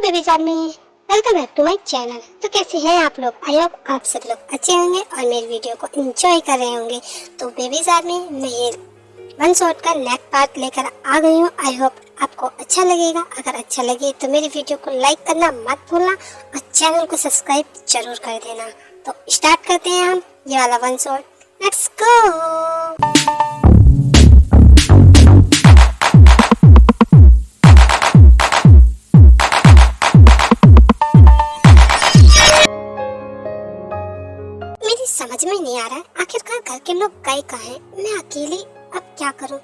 Babies army, welcome back to my channel. तो कैसे हैं आप लोग? आई होप आप सब लोग अच्छे होंगे और मेरी वीडियो को एंजॉय कर रहे होंगे। तो बेबीज आर्मी, मैं ये वन शॉट का नेक्स्ट पार्ट लेकर आ गई हूँ। आई होप आपको अच्छा लगेगा। अगर अच्छा लगे तो मेरी वीडियो को लाइक करना मत भूलना और चैनल को सब्सक्राइब जरूर कर देना। तो स्टार्ट करते हैं हम ये वाला वन शॉट। Let's go. समझ में नहीं आ रहा है आखिरकार घर के लोग गए कहाँ हैं। मैं अकेली अब क्या करूं?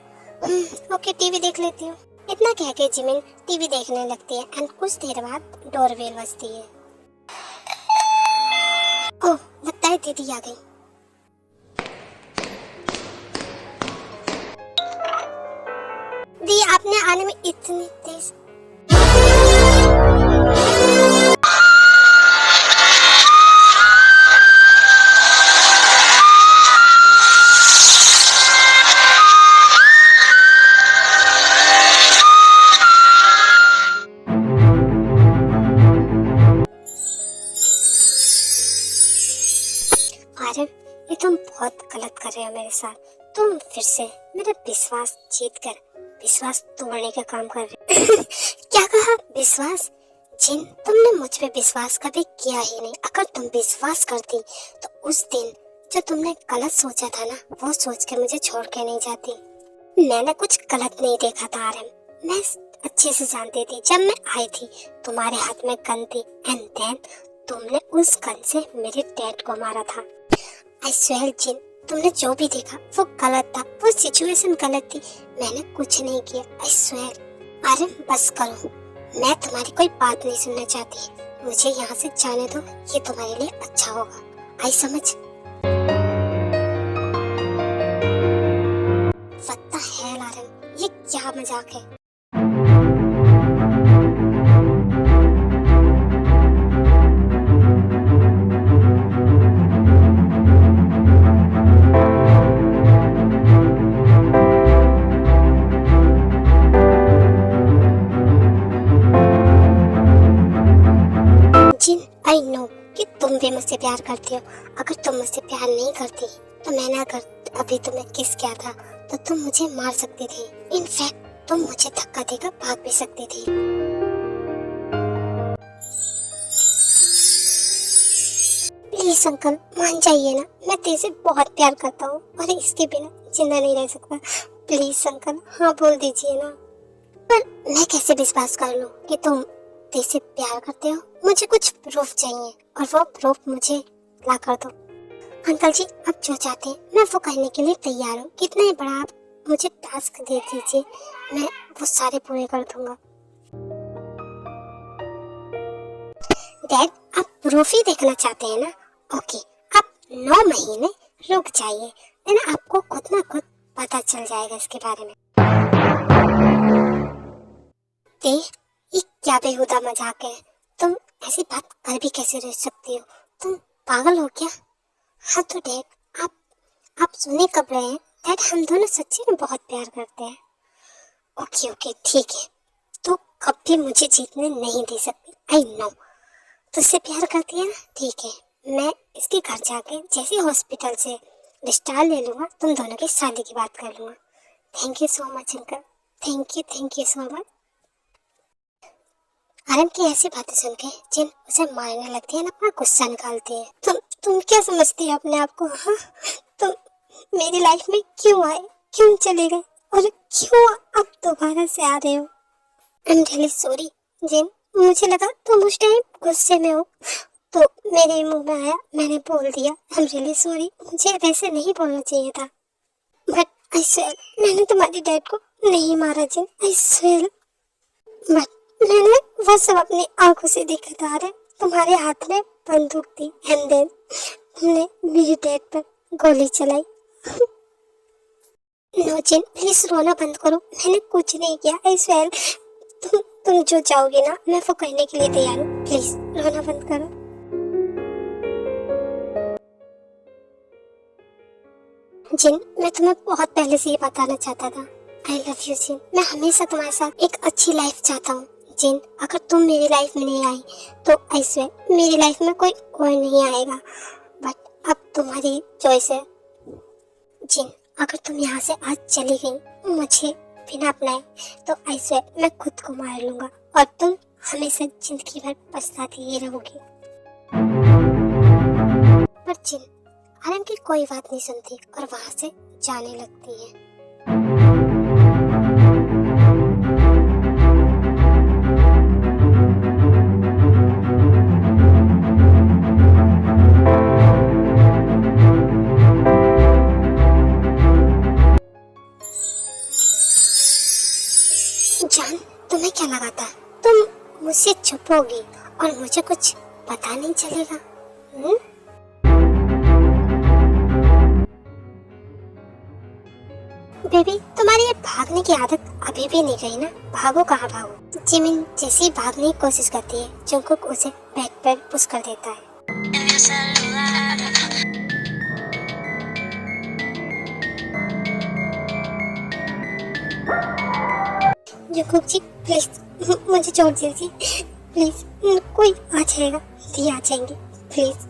ओके, टीवी देख लेती हूँ। इतना कह के जिमिन टीवी देखने लगती है एंड कुछ देर बाद डोरबेल बजती है। ओह, लगता है दीदी आ गई। दी, आपने आने में इतनी तेज। ये तुम बहुत गलत कर रहे हो मेरे साथ। तुम फिर से मेरा विश्वास जीतकर विश्वास तोड़ने का काम कर रहे हो। क्या कहा? विश्वास? जिन, तुमने मुझ पे विश्वास कभी किया ही नहीं। अगर तुम विश्वास करती तो उस दिन जो तुमने गलत सोचा था ना, वो सोच के मुझे छोड़ के नहीं जाती। मैंने कुछ गलत नहीं देखा था आर्यन। मैं अच्छे से जानती थी। जब मैं आई थी तुम्हारे हाथ में गन थी एंड देन तुमने उस गन से मेरे डैड को मारा था। आई स्वेयर जिन, तुमने जो भी देखा वो गलत था। वो सिचुएशन गलत थी। मैंने कुछ नहीं किया। I swear. अरे बस करो, मैं तुम्हारी कोई बात नहीं सुनना चाहती। मुझे यहाँ से जाने दो, ये तुम्हारे लिए अच्छा होगा। आई समझ? व्हाट द हेल आर्यन, ये क्या मजाक है? आई नो कि तुम भी मुझसे प्यार करती हो। अगर तुम मुझसे प्यार नहीं करती तो मैंने अगर अभी तुम्हें किस किया था तो तुम मुझे मार सकती थी। इनफैक्ट तुम मुझे धक्का देकर भाग भी सकती थी। प्लीज अंकल, मान जाइए ना। मैं तेरे से बहुत प्यार करता हूँ और इसके बिना जिंदा नहीं रह सकता। प्लीज अंकल, हाँ बोल दीजिए ना। पर मैं कैसे विश्वास कर लूँ कि तुम तेरे से प्यार करते हो? मुझे कुछ प्रूफ चाहिए और वो प्रूफ मुझे ला कर दो। अंकल जी, आप जो चाहते हैं मैं वो करने के लिए तैयार हूँ। कितना ही बड़ा आप मुझे टास्क दे दीजिए, मैं वो सारे पूरे कर दूंगा। डैड, आप प्रूफ ही देखना चाहते हैं ना? ओके, आप 9 महीने रुक जाइए, देन आपको खुद ना खुद पता चल जाएगा इसके बारे में। ये क्या बेहुदा मजाक है? तुम ऐसी बात कर भी कैसे रह सकती हो? तुम पागल हो क्या? हाँ तो डैड, आप सुने कब रहे हैं? डैड, हम दोनों सच्ची में बहुत प्यार करते हैं। ओके ओके ठीक है, तो कभी मुझे जीतने नहीं दे सकती। आई नो, तुझसे प्यार करती है ना? ठीक है, मैं इसके घर जाके जैसे हॉस्पिटल से डिस्चार्ज ले लूँगा, तुम दोनों की शादी की बात कर लूँगा। Thank you so much uncle. Thank you so much. Aryan की ऐसी बातें सुन के जिन उसे मारने लगती है ना, अपना गुस्सा निकालती है। तुम क्या समझती है अपने आप को? हाँ, तुम मेरी लाइफ में क्यों आए, क्यों चले गए और क्यों अब दोबारा से आ रहे हो? आई एम रियली सॉरी जिन, मुझे लगा तुम उस टाइम गुस्से में हो तो मेरे मुंह में आया, मैंने बोल दिया। आई एम रियली सॉरी, मुझे वैसे नहीं बोलना चाहिए था। बट आई स्वेयर, मैंने तुम्हारे डैड को नहीं मारा जिन। आई स्वेयर, बट मैंने वो सब अपनी आंखों से देखा था। अरे तुम्हारे हाथ में बंदूक थी एंड देन तुमने मेरे डैड पर गोली चलाई। नो जिन, प्लीज रोना बंद करो। मैंने कुछ नहीं किया। आई स्वेयर, तुम जो चाहोगे ना, मैं वो करने के लिए तैयार हूँ। प्लीज रोना बंद करो। जिन, मैं तुम्हें बहुत पहले से ये बताना चाहता था। आई लव यू जिन। मैं हमेशा तुम्हारे साथ एक अच्छी लाइफ चाहता हूँ। जिन, अगर तुम मेरी लाइफ में नहीं आई तो ऐसे मेरी लाइफ में कोई और नहीं आएगा। बट अब तुम्हारी चॉइस है। जिन, अगर तुम यहाँ से आज चली गई मुझे बिना अपनाए तो ऐसे मैं खुद को मार लूंगा और तुम हमेशा जिंदगी भर पछताती ही रहोगी। पर जिन आरएम की कोई बात नहीं सुनती और वहां से जाने लगती है। जान, तुम्हें क्या लगा था तुम मुझसे छुपोगी और मुझे कुछ पता नहीं चलेगा? बेबी, तुम्हारी ये भागने की आदत अभी भी नहीं गई ना? भागो कहाँ भागो। जिमिन जैसी भागने की कोशिश करती है जंगकुक उसे बैक पर पुश कर देता है। जंगकुक जी प्लीज मुझे छोड़ दीजिए, प्लीज। कोई आ जाएगा, दी आ जाएंगे, प्लीज।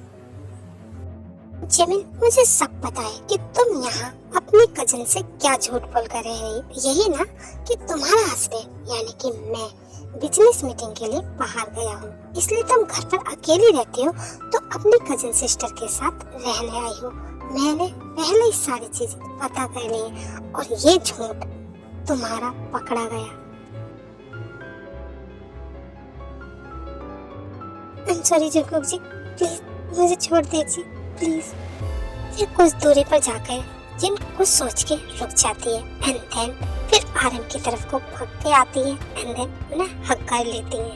जिमिन, मुझे सब पता है कि तुम यहाँ अपनी कजन से क्या झूठ बोल कर रहे हो। यही ना कि तुम्हारा हस्बैंड यानी कि मैं बिजनेस मीटिंग के लिए बाहर गया हूँ, इसलिए तुम घर पर अकेली रहती हो तो अपनी कजन सिस्टर के साथ रहने आई हो। मैंने पहले ही सारी चीजें पता कर ली और ये झूठ तुम्हारा पकड़ा गया। I'm sorry Jungkook ji, please मुझे छोड़ दीजिए, प्लीज। फिर कुछ दूरी पर जाकर जिन कुछ सोच के रुक जाती है एंड देन फिर आरएम की तरफ को भाग के आती है एंड देन उन्हें हक कर लेती है।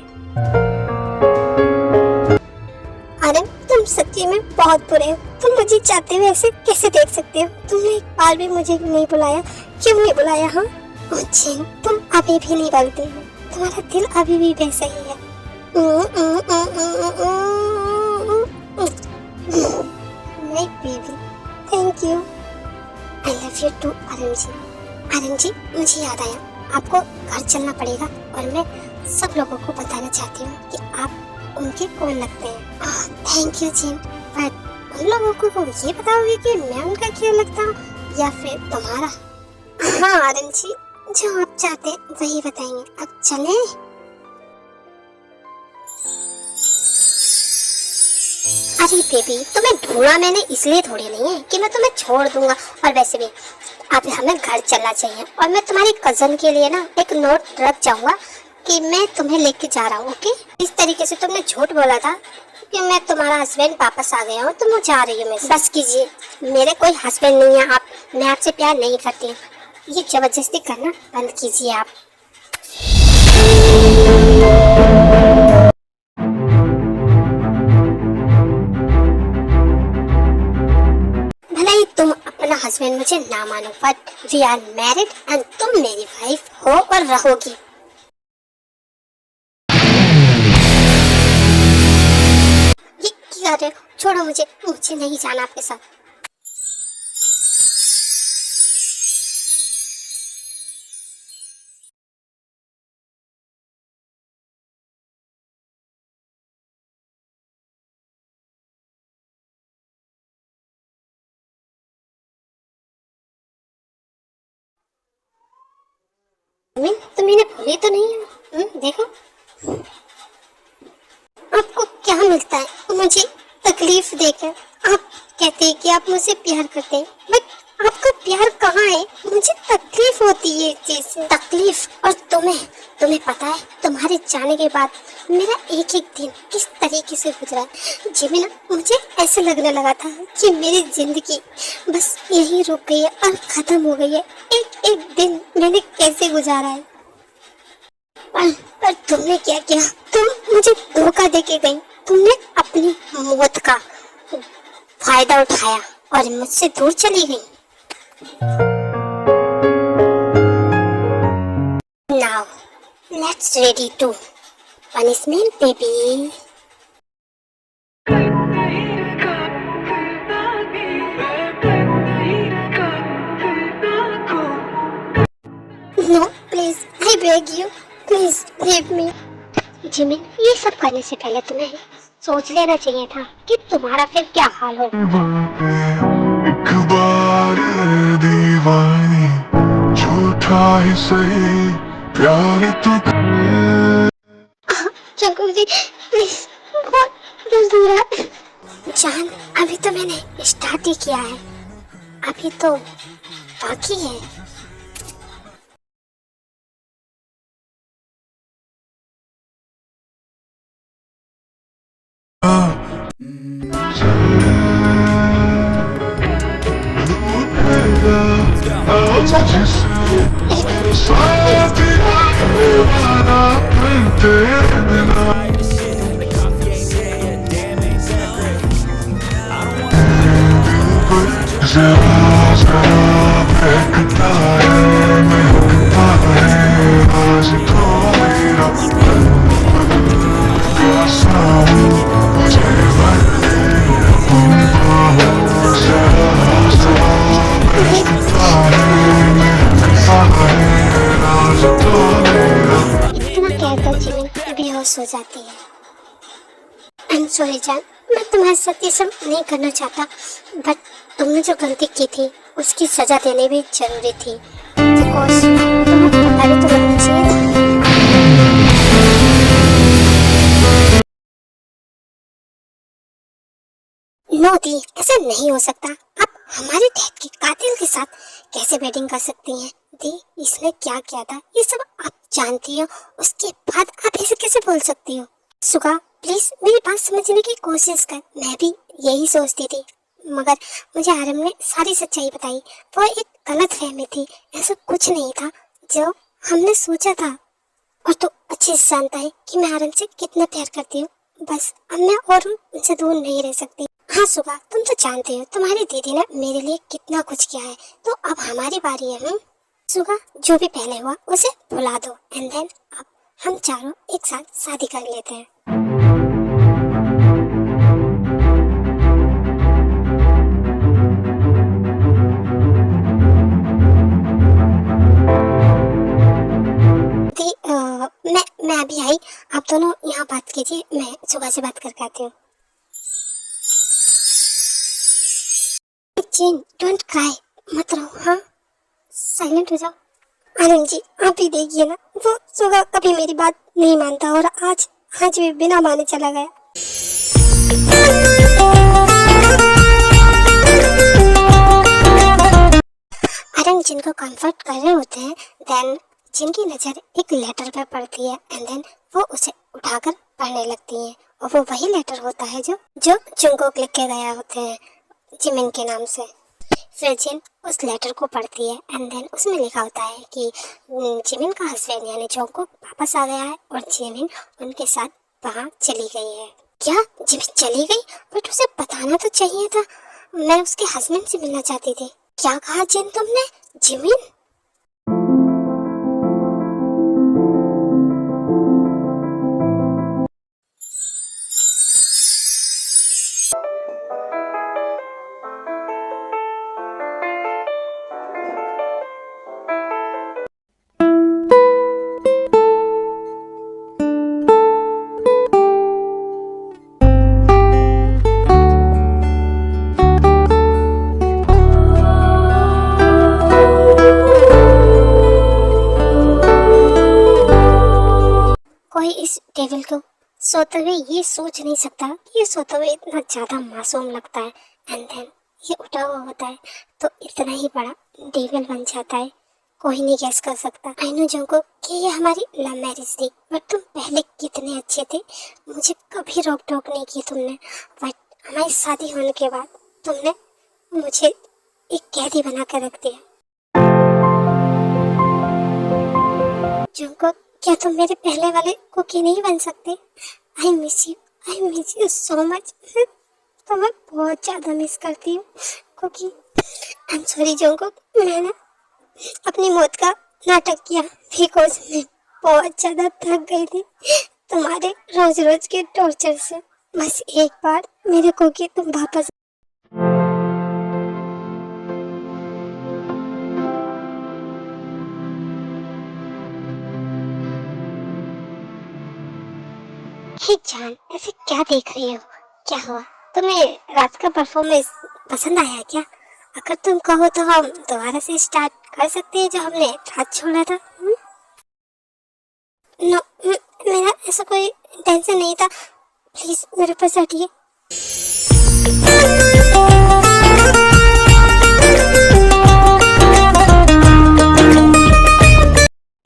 आरएम, तुम सच्ची में बहुत बुरे हो। तुम मुझे चाहते हुए ऐसे कैसे देख सकते हो? तुमने एक बार भी मुझे नहीं बुलाया, क्यों नहीं बुलाया? हाँ जिन, तुम अभी भी नहीं बदलती हो, तुम्हारा दिल अभी भी वैसा ही है। My baby, thank you. I love you too, RM ji. RM ji, मुझे याद आया, आपको घर चलना पड़ेगा और मैं सब लोगों को बताना चाहती हूँ कि आप उनके कौन लगते हैं। थैंक यू जिन, पर उन लोगों को ये बताओगे कि मैं उनका क्या लगता हूँ या फिर तुम्हारा? हाँ आरएम जी, जो आप चाहते हैं वही बताएंगे। अब चलें? अरे बेबी, तुम्हें ढूंढा मैंने इसलिए थोड़ी नहीं है कि मैं तुम्हें छोड़ दूंगा, और वैसे भी अब हमें घर चलना चाहिए और मैं तुम्हारी कजन के लिए ना एक नोट रख जाऊंगा कि मैं तुम्हें लेके जा रहा हूँ। ओके? इस तरीके से तुमने झूठ बोला था कि मैं तुम्हारा हस्बैंड वापस आ गया हूँ तो मैं जा रही हूँ। मैं बस कीजिए, मेरे कोई हस्बैंड नहीं है, मैं आपसे प्यार नहीं करती हूँ। ये जबरदस्ती करना बंद कीजिए आप। तुम अपना हस्बैंड मुझे ना मानो, but we are married and तुम मेरी वाइफ हो और रहोगी। ये क्या कर रहे हो? छोड़ो मुझे, मुझे नहीं जाना आपके साथ। तुम इन्हें भूली तो नहीं हो? देखो आपको क्या मिलता है मुझे तकलीफ देकर। आप कहते हैं कि आप मुझसे प्यार करते हैं, बट आपका प्यार कहाँ है? मुझे तकलीफ होती है इस चीज से। तकलीफ? और तुम्हें पता है तुम्हारे जाने के बाद मेरा एक एक दिन किस तरीके से गुजरा। जिमिन, मुझे ऐसे लगने लगा था कि मेरी जिंदगी बस यही रुक गई है और खत्म हो गई है। एक एक दिन मैंने कैसे गुजारा है, पर तुमने क्या किया? तुम मुझे धोखा देके गई। तुमने अपनी मौत का फायदा उठाया और मुझसे दूर चली गई। Now let's ready to punishment, baby. No, please, I beg you, please leave me. Jimin, ये सब करने से पहले तुम्हें सोच लेना चाहिए था कि तुम्हारा फिर क्या हाल होगा। एक बार है दीवानी, झूठा ही सही प्यार तो जंकुक जी प्लीज, बहुत दर्द हो रहा है। जान, अभी तो मैंने स्टार्ट ही किया है, अभी तो बाकी है। इतना कहकर जिमिन बेहोश हो जाती है। आई एम सॉरी जान, मैं तुम्हारे साथ ये सब नहीं करना चाहता, बट तुमने जो गलती की थी उसकी सजा देनी भी जरूरी थी। बिकॉज तुम्हें पता भी तो लगना चाहिए था। नो दी, ऐसा नहीं हो सकता। आप हमारे डैड के कातिल के साथ कैसे वेडिंग कर सकती हैं? दी, इसने क्या किया था ये सब आप जानती हो, उसके बाद आप ऐसे कैसे बोल सकती हो? सुगा प्लीज मेरी बात समझने की कोशिश कर, मैं भी यही सोचती थी, मगर मुझे आरम ने सारी सच्चाई बताई। वो एक गलत फहमी थी, ऐसा कुछ नहीं था जो हमने सोचा था। और तो अच्छे से जानता है कि मैं आरम से कितना प्यार करती हूँ, बस अब मैं और उनसे दूर नहीं रह सकती। हाँ सुगा, तुम तो जानते हो तुम्हारी दीदी ने मेरे लिए कितना कुछ किया है, तो अब हमारी बारी है। सुगा, जो भी पहले हुआ उसे भुला दो, एंड देन अब हम चारों एक साथ शादी कर लेते हैं। मैं अभी आई, आप दोनों यहाँ बात कीजिए, मैं सुबह से बात करके आती हूँ। चीन, डोंट क्राई, मत रो, हाँ साइलेंट हो जाओ। आनंद जी आप ही देखिए ना, वो सुबह कभी मेरी बात नहीं मानता और आज आज भी बिना माने चला गया। आनंद जिनको कंफर्ट कर रहे होते हैं, देन जिनकी नजर एक लेटर पर पड़ती है एंड देन वो उसे उठाकर पढ़ने लगती हैं, और वो वही लेटर होता है जो जो जुंगकोक लिख के गया होते हैं जिमिन के नाम से। फिर जिन उस लेटर को पढ़ती है एंड देन उसमें लिखा होता है कि जिमिन का हस्बैंड यानी जोंगकोक वापस आ गया है और जिमिन उनके साथ वहाँ चली गई है। क्या जिमिन चली गई? बट उसे बताना तो चाहिए था, मैं उसके हस्बैंड से मिलना चाहती थी। क्या कहा जिन तुमने? जिमिन? कोई इस डेविल को सोते हुए ये सोच नहीं सकता कि ये सोते हुए इतना ज्यादा मासूम लगता है एंड देन ये उठा हुआ होता है तो इतना ही बड़ा डेविल बन जाता है। कोई नहीं गैस कर सकता। आई नो जोंको कि ये हमारी लव मैरिज थी, बट तुम पहले कितने अच्छे थे, मुझे कभी रोक टोक नहीं की तुमने, बट हमारी शादी होने के बाद तुमने मुझे एक कैदी बना कर रख दिया। जोंको, क्या तुम मेरे पहले वाले कुकी नहीं बन सकते? I miss you so much. तो मैं बहुत ज्यादा मिस करती हूँ कुकी। आई एम सॉरी जोंको, मैंने अपनी मौत का नाटक किया बिकॉज मैं बहुत ज्यादा थक गई थी तुम्हारे रोज रोज के टॉर्चर से। बस एक बार मेरे कुकी तुम वापस। हे जान, ऐसे क्या देख रही हो? क्या हुआ? तुम्हें रात का परफॉर्मेंस पसंद आया क्या? अगर तुम कहो तो हम दोबारा से स्टार्ट कर सकते हैं जो हमने रात छोड़ा था। नो, मेरा ऐसा कोई इंटेंशन नहीं था। प्लीज मेरे पास हटिए।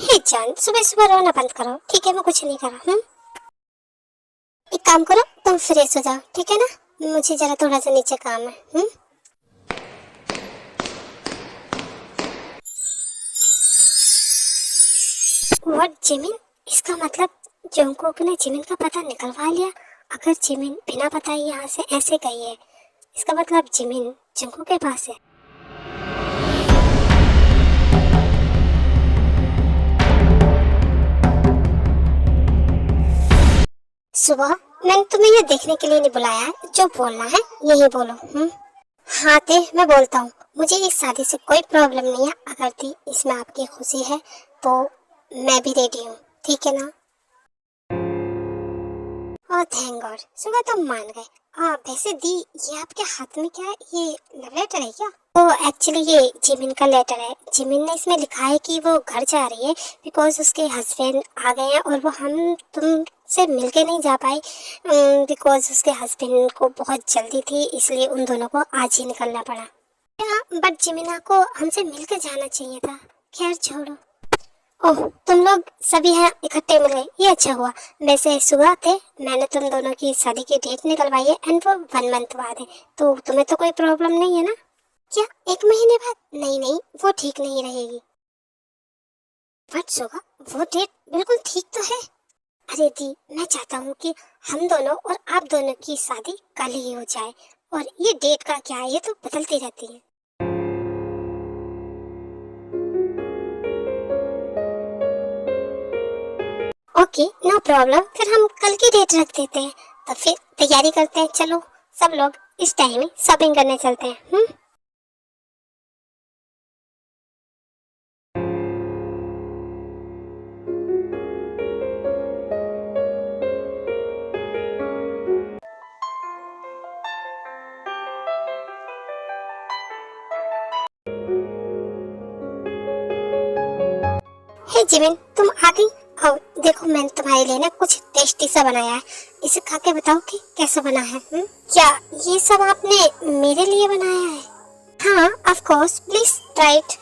हे जान, सुबह सुबह रोना बंद करो, ठीक है? मैं कुछ नहीं कर रहा। एक काम करो, तुम फ्रेश हो जाओ, ठीक है ना? मुझे जरा थोड़ा सा नीचे काम है। What Jimin? इसका मतलब जंगकुक ने जिमिन का पता निकलवा लिया। अगर जिमिन बिना बताए यहाँ से ऐसे गई है, इसका मतलब जिमिन जंगकुक के पास है। सुबह मैंने तुम्हें ये देखने के लिए नहीं बुलाया है, जो बोलना है यही बोलो। हाँ ते, मैं बोलता हूँ, मुझे इस शादी से कोई प्रॉब्लम नहीं है। अगर थी इसमें आपकी खुशी है तो मैं भी रेडी हूँ, ठीक है ना? ओह थैंक गॉड, सुबह तो मान गए। वैसे दी, ये आपके हाथ में क्या है? ये लव लेटर है क्या? तो एक्चुअली ये जिमिन का लेटर है। जिमिन ने इसमें लिखा है कि वो घर जा रही है बिकॉज उसके हस्बैंड आ गए हैं और वो हम तुम से मिलके नहीं जा पाई बिकॉज उसके हस्बैंड को बहुत जल्दी थी, इसलिए उन दोनों को आज ही निकलना पड़ा। बट जिमिना को हमसे मिलकर जाना चाहिए था। खैर छोड़ो। ओह, तुम लोग सभी यहाँ इकट्ठे मिले, ये अच्छा हुआ। वैसे सुबह थे, मैंने तुम दोनों की शादी की डेट निकलवाई है एंड वो 1 मंथ बाद है, तो तुम्हें तो कोई प्रॉब्लम नहीं है ना? क्या 1 महीने बाद? नहीं नहीं, वो ठीक नहीं रहेगी। बट सुबह, वो डेट बिल्कुल ठीक तो है। अरे दी, मैं चाहता हूँ कि हम दोनों और आप दोनों की शादी कल ही हो जाए, और ये डेट का क्या है, ये तो बदलती रहती है। ओके, नो प्रॉब्लम, फिर हम कल की डेट रख देते हैं। तो फिर तैयारी करते हैं, चलो सब लोग इस टाइम ही शॉपिंग करने चलते हैं। हे जिमिन, तुम आ गई? आओ देखो, मैंने तुम्हारे लिए ना कुछ टेस्टी सा बनाया है। इसे खा के बताओ कि कैसा बना है। क्या ये सब आपने मेरे लिए बनाया है? हाँ of course, please try it.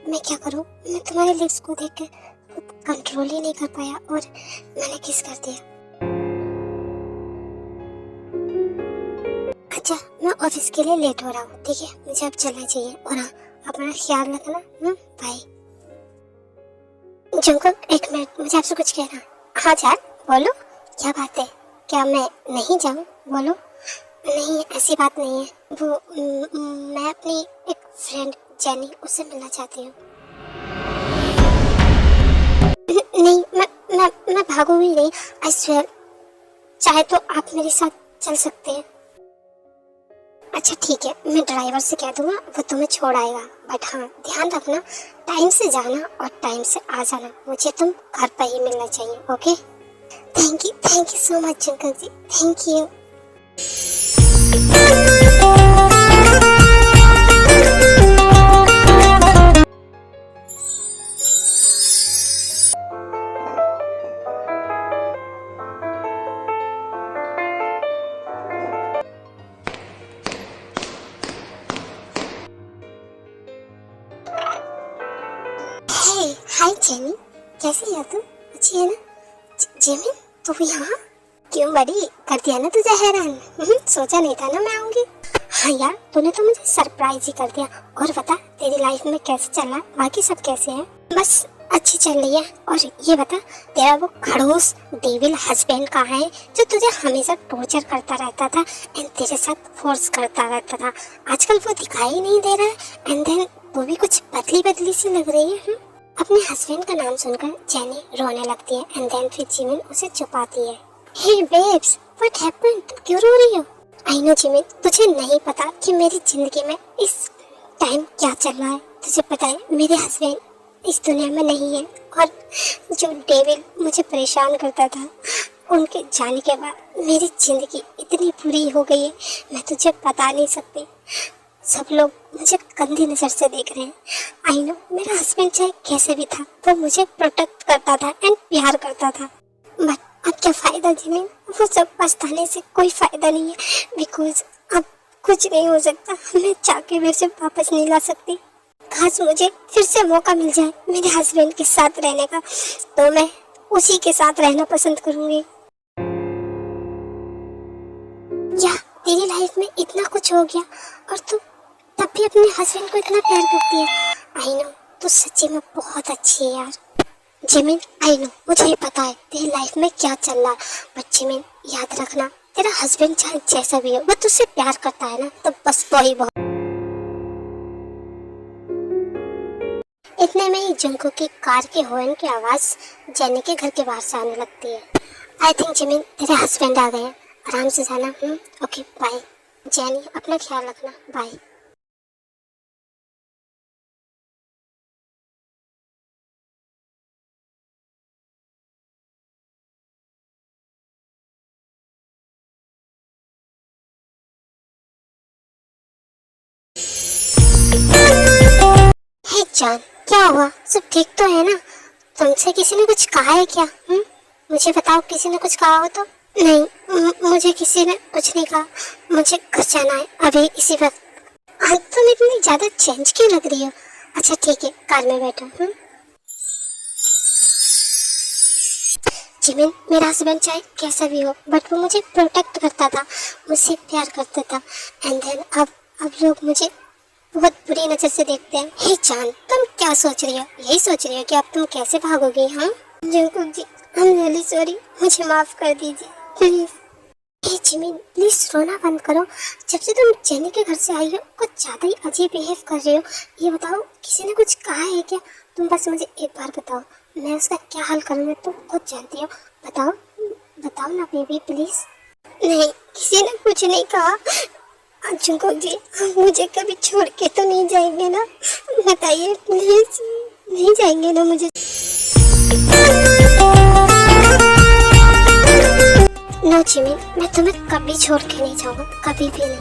मैं क्या करूं? मैं तुम्हारे लिप्स को देख के कंट्रोल ही नहीं कर पाया और मैंने किस कर दिया। अच्छा, मैं ऑफिस के लिए लेट हो रहा हूँ, ठीक है? मुझे अब चलना चाहिए। और हाँ, अपना ख्याल रखना। बाय। जंगकुक, 1 मिनट, मुझे आपसे कुछ कहना। हाँ जान, बोलो, क्या बात है? क्या मैं नहीं जाऊँ? बोलो। नहीं, ऐसी बात नहीं है। वो मैं अपनी एक फ्रेंड जेनी, उससे मिलना चाहती हूँ। नहीं, मैं भागूंगी नहीं, आई स्वेयर। चाहे तो आप मेरे साथ चल सकते हैं। अच्छा ठीक है, मैं ड्राइवर से कह दूंगा, वो तुम्हें छोड़ आएगा। बट हाँ, ध्यान रखना, टाइम से जाना और टाइम से आ जाना। मुझे तुम घर पर ही मिलना चाहिए, okay? Thank you so much uncle ji, thank you. Hi Jenny, कैसी है तू? अच्छी है ना? जेमी, तू यहाँ क्यों? बड़ी कर दिया ना तुझे हैरान। सोचा नहीं था ना मैं आऊंगी। हाँ यार, तूने तो मुझे सरप्राइज ही कर दिया। और बता, तेरी लाइफ में कैसे चल रहा है? बाकी सब कैसे हैं? बस अच्छी चल रही है। और ये बता, तेरा वो खड़ूस डेविल हस्बैंड कहाँ है जो तुझे हमेशा टॉर्चर करता रहता था एंड तेरे साथ फोर्स करता रहता था? आजकल वो दिखाई नहीं दे रहा है एंड देन वो भी कुछ बदली बदली सी लग रही है। अपने हस्बैंड का नाम सुनकर जेनी रोने लगती है एंड देन फिर जिमिन उसे छुपाती है। हे बेब्स, व्हाट हैपेंड? तुम क्यों रो रही हो? आई नो जिमिन, तुझे नहीं पता कि मेरी जिंदगी में इस टाइम क्या चल रहा है। तुझे पता है मेरे हस्बैंड इस दुनिया में नहीं है और जो डेविल मुझे परेशान करता था उनके जाने के बाद मेरी जिंदगी इतनी बुरी हो गई है, मैं तुझे बता नहीं सकती। सब लोग मुझे गंदी नज़र से देख रहे हैं। आई नो, मेरा हस्बैंड चाहे कैसे भी था वो मुझे प्रोटेक्ट करता था एंड प्यार करता था, बट अब क्या फ़ायदा जिमिन? वो सब पछताने से कोई फ़ायदा नहीं है बिकॉज अब कुछ नहीं हो सकता। मैं चाह के फिर से वापस नहीं ला सकती। काश मुझे फिर से मौका मिल जाए मेरे हस्बैंड के साथ रहने का, तो मैं उसी के साथ रहना पसंद करूंगी। या तेरी लाइफ में इतना कुछ हो गया और तू तब भी अपने हस्बैंड को इतना प्यार करती है। आई नो, तू सच्ची में बहुत अच्छी है यार। जिमिन, आई नो, मुझे ही पता है तेरी लाइफ में क्या चल रहा है, बट जिमिन याद रखना, तेरा हस्बैंड चाहे जैसा भी हो वो तुझसे प्यार करता है ना, तो बस वही बहुत। इतने में ही जंको की कार के हॉर्न की आवाज जेनी के घर के बाहर से आने लगती है। आई थिंक जिमिन तेरे हस्बैंड आ गए हैं, आराम से जाना। Okay bye. जेनी, अपना ख्याल रखना, बाय। हे जान, क्या हुआ? सब ठीक तो है ना? तुमसे किसी ने कुछ कहा है क्या? मुझे बताओ, किसी ने कुछ कहा हो तो? नहीं, मुझे किसी ने कुछ नहीं कहा। मुझे घर जाना है अभी इसी वक्त। आज तुम इतनी ज्यादा चेंज क्यों लग रही हो? अच्छा ठीक है, कार में बैठो। जिमिन, मेरा हस्बैंड चाहे कैसा भी हो बट वो मुझे प्रोटेक्ट करता था, मुझसे प्यार करता था एंड देन अब लोग मुझे बहुत बुरी नजर से देखते हैं। हे जान, तुम क्या सोच रही हो? यही सोच रही हो कि अब तुम कैसे भागोगी? हाँ Jungkook ji, I am really sorry, मुझे माफ कर दीजिए प्लीज। हे जिमिन, प्लीज रोना बंद करो। जब से तुम जेनी के घर से आई हो कुछ ज्यादा ही अजीब बिहेव कर रही हो। ये बताओ, किसी ने कुछ कहा है क्या? तुम बस मुझे एक बार बताओ, मैं उसका क्या हाल करूँगी तुम खुद जानती हो। बताओ बताओ ना बेबी प्लीज। नहीं, किसी ने कुछ नहीं कहा। जंकुक जी, आप मुझे कभी छोड़ के तो नहीं जाएंगे ना? बताइए प्लीज, नहीं जाएंगे ना मुझे? नो जिमिन, मैं तुम्हें कभी छोड़ के नहीं जाऊंगा, कभी भी नहीं।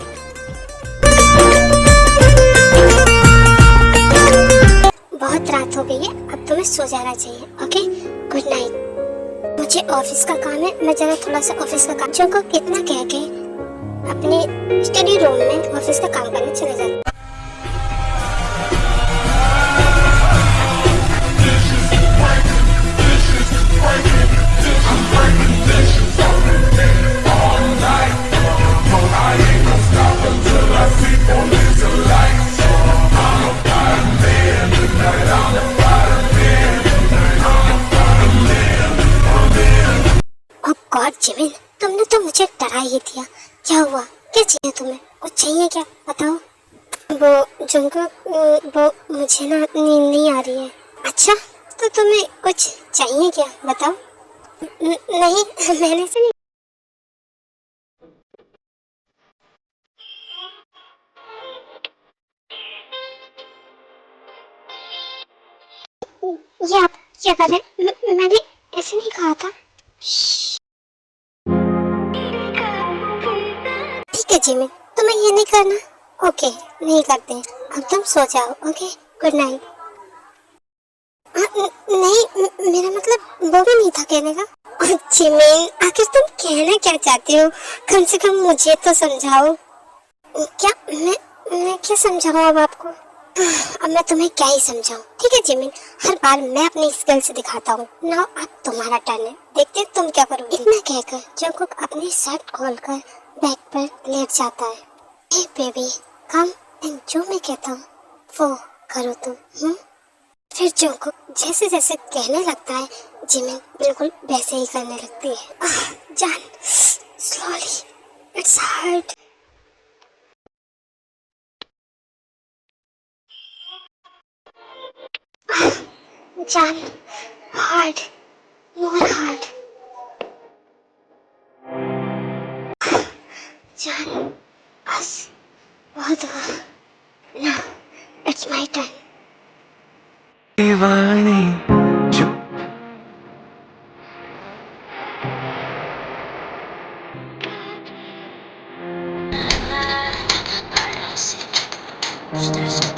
बहुत रात हो गई है, अब तुम्हें सो जाना चाहिए। Okay, good night. मुझे ऑफिस का काम है, मैं जरा थोड़ा सा ऑफिस का काम को कितना कह के अपने स्टडी रूम में ऑफिस का काम करने चले जाते। गॉड जिमिन, तुमने तो मुझे डरा ही दिया। क्या हुआ? क्या चाहिए तुम्हें? कुछ चाहिए क्या? बताओ। वो जंकुक, वो मुझे ना नींद नहीं आ रही है। अच्छा, तो तुम्हें कुछ चाहिए क्या? बताओ। नहीं, मैंने से नहीं। ये आप क्या कर रहे हैं? मैंने ऐसे नहीं कहा था। ठीक है जिमिन, तुम्हें ये नहीं करना। ओके, नहीं करते। अब तुम सो जाओ। Okay, good night. नहीं, मेरा मतलब वो भी नहीं था कहने का। जिमिन, आखिर तुम कहना क्या चाहती हो? कम से कम मुझे तो समझाओ। क्या मैं क्या समझाऊं अब आपको? अब मैं तुम्हें क्या ही समझाऊं। ठीक है जिमिन, हर बार मैं अपनी स्किल्स दिखाता हूँ। नाउ अब तुम्हारा टर्न है, देखते हैं तुम क्या करोगे। इतना कहकर जंकुक अपनी शर्ट खोलकर बैग पर लेट जाता है। हे बेबी, कम एंड जो मैं कहता हूँ वो करो तुम। फिर जंगकुक जैसे जैसे कहने लगता है, जिमिन बिल्कुल वैसे ही करने लगती है। जान, स्लोली, इट्स हार्ड। जान, हार्ड, मोर हार्ड। जान, बस बहुत हुआ। ना, इट्स माय टर्न। दीवानी जो There's